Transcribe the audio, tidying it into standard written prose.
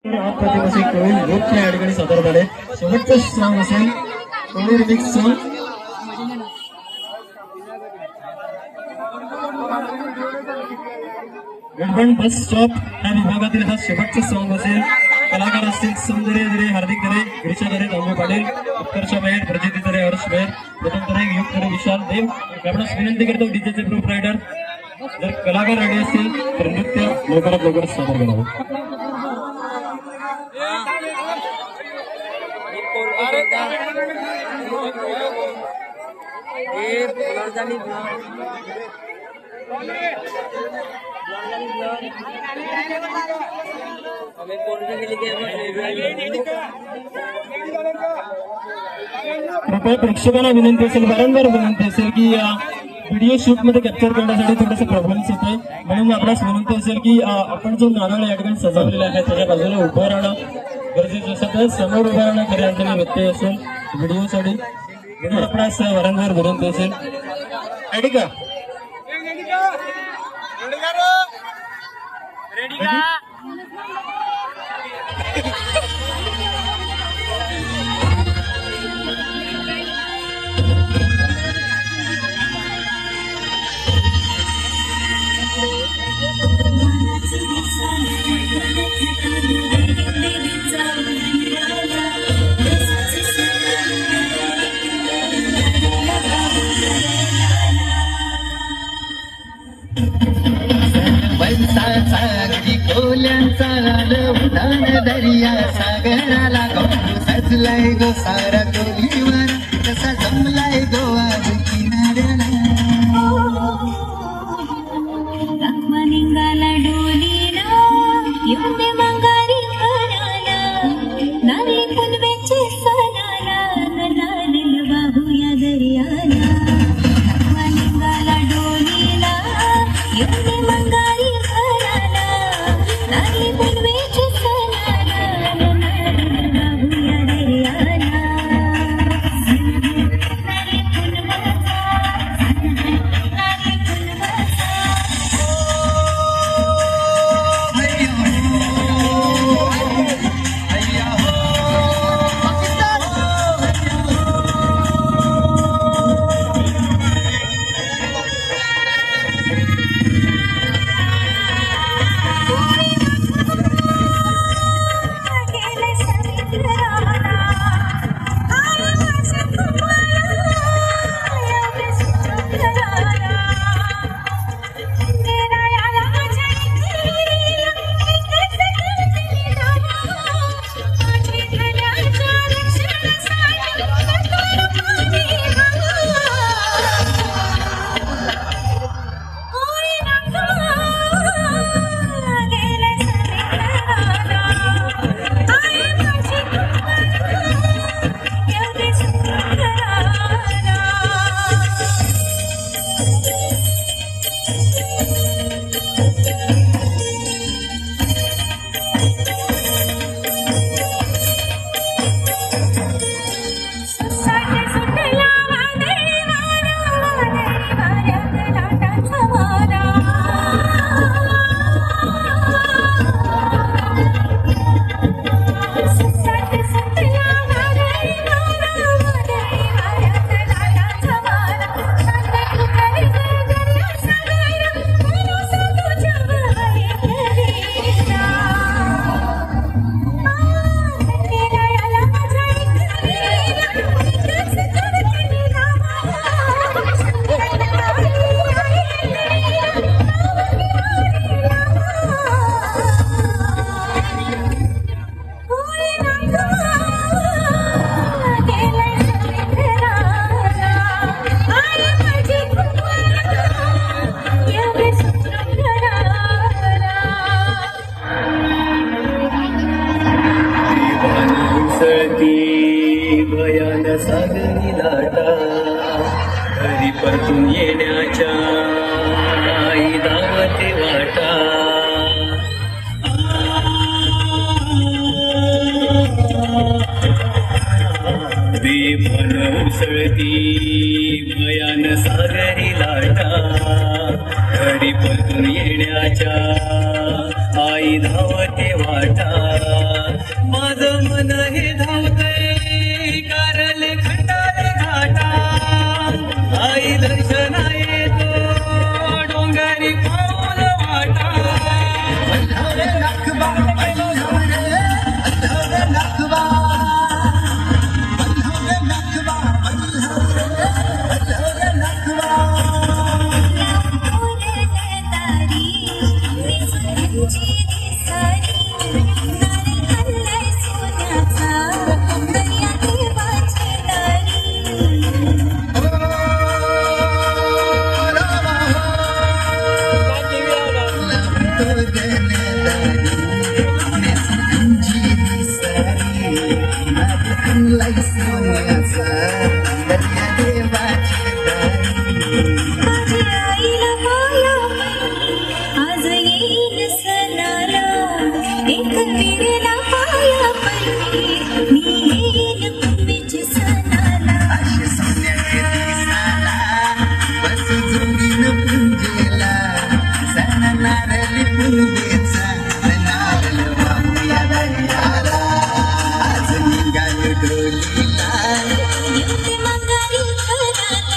या ठिकाणी सादर झाले. शेवटचं सॉंग असेल कोळी रिमिक्स सॉंग. गडबड बस स्टॉप या विभागातील हा शेवटचं सॉंग असेल. कलाकार असतील सौंदर्य दरे, हार्दिक दरे, गिरीशा दरे, दामू पाटील, उत्कर्ष मेहर, प्रजिती दरे, हर्ष मेहर, प्रथम दरे, युग दरे, विशाल देव. आपणास विनंती करतो डीजेचे प्रूफ रायडर जर कलाकार रेडी असतील तर नृत्य लवकरात लवकर सादर करावं. कृपया प्रेक्षकांना विनंती असेल, वारंवार विनंती असेल की या व्हिडिओ शूट मध्ये कॅप्चर करण्यासाठी थोडेसे प्रॉब्लेम्स येते. म्हणून आपल्यास विनंती असेल की आपण जो नारळ या ठिकाणी सजवलेला आहे त्याच्या बाजूला उभं राहणं गरजेचं असं. तर समोर उभं राहणं खऱ्या अर्थाने व्यत्यय असेल व्हिडिओसाठी. म्हणून आपल्यास वारंवार विनंती असेल. ठीक आहे. कोल्यांचा उडान दर्या सागराला गो सजलाय गो सारा कोलीवर कसा जमलाय गो आज किनाऱ्याला. निघाला डोलीला येऊन मंगारी घराला नारी पुनवेचे सणाला नारिल वाहूया दर्याला. निघाला डोलीला येऊन मंगारी घराला नारी पुनवेचे सणाला नारिल वाहूया दर्याला. नारी पुनवाचा नारी पुनवाचा भयान सागरी लाटा घरी परतून येण्याच्या आई धावते वाटा. बेफन उसळती भयान सागरी लाटा घरी परतून येण्याच्या आई धावते वाटा. मन हे धावतय कारले खंडाले घाटा आई दर्शना येतो डोंगरी पाऊल वाटा आज येईल सणाला एक विरेला पाया पडली मी येईल पूर्वीची सणाला येते मंगारी घराला